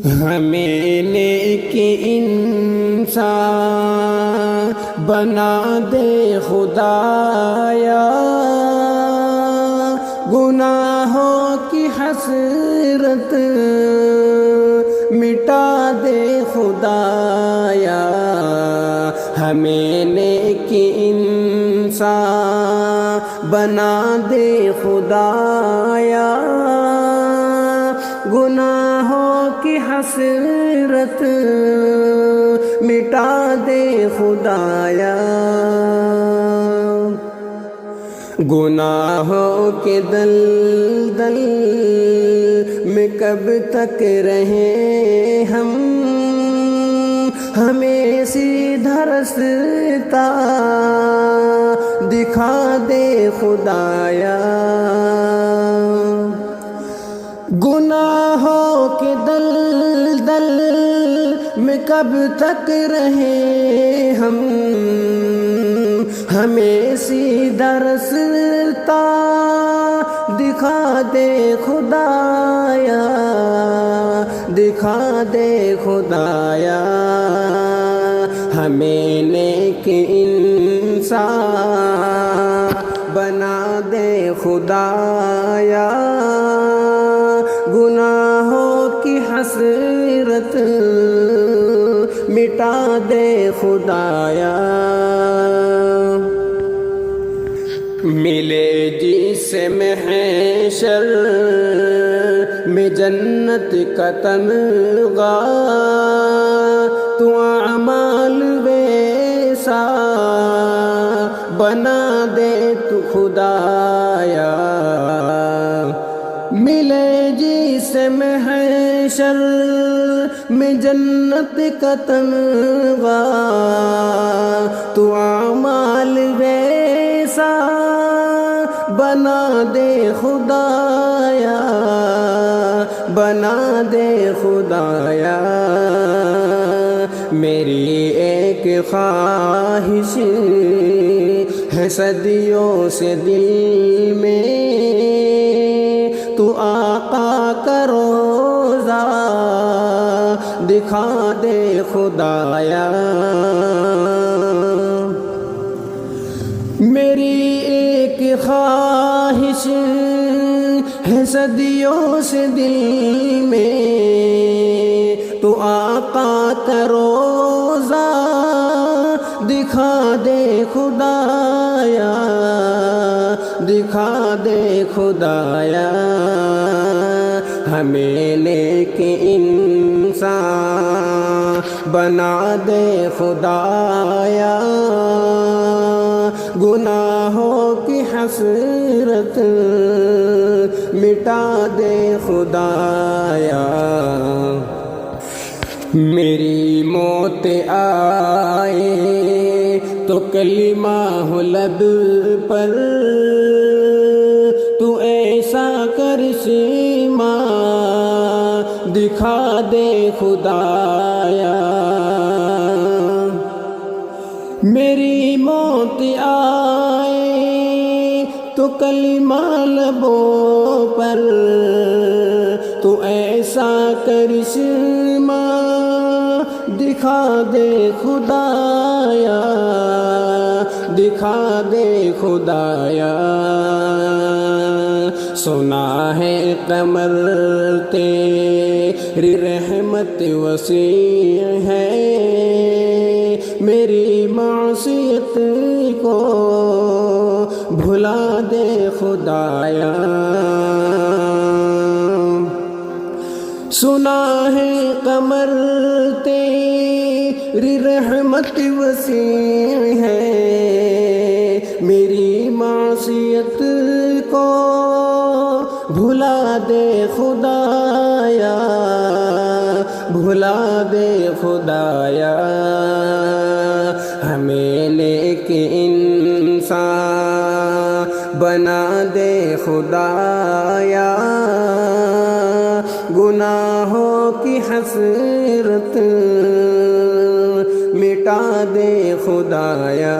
ہمیں نیک انسان بنا دے خدایا، گناہوں کی حسرت مٹا دے خدایا، ہمیں نیک انسان بنا دے خدایا، گناہوں کی حسرت مٹا دے خدایا، گناہوں کے دلدل میں کب تک رہیں ہم، ہمیں سیدھا رستہ دکھا دے خدایا، گناہوں کے دلدل میں کب تک رہیں ہم، ہمیں سیدھا رستہ دکھا دے خدایا، دکھا دے خدایا، ہمیں نیک انسان بنا دے خدایا، گناہوں کی حسرت مٹا دے خدایا، ملے جس سے محشر میں جنت کا تمغہ، تو اعمال ویسا بنا دے تو خدایا، ملے جس محشر میں جنت کا تمغہ، تو اعمال ویسا بنا دے خدایا، بنا دے خدایا، میری ایک خواہش ہے صدیوں سے دل میں، تو آقا کا روضہ دکھا دے خدایا، میری ایک خواہش ہے صدیوں سے دل میں، تو آقا کا روضہ دکھا دے خدایا، دکھا دے خدایا، ہمیں نیک انسان بنا دے خدایا، گناہوں کی حسرت مٹا دے خدایا، میری موت آئے تو کلمہ ہو لب پر، تو ایسا کرشمہ دکھا دے خدایا، میری موت آئے تو کلمہ لبوں پر، تو ایسا کرشمہ دکھا دے خدایا، دکھا دے خدایا، سنا ہے قمر تیری رحمت وسیع ہے، میری معصیت کو بھلا دے خدایا، سنا ہے قمر تیری رحمت وسیع ہے، میری معصیت کو بھلا دے خدایا، بھلا دے خدایا، ہمیں نیک انسان بنا دے خدایا، گناہوں کی حسرت مٹا دے خدایا،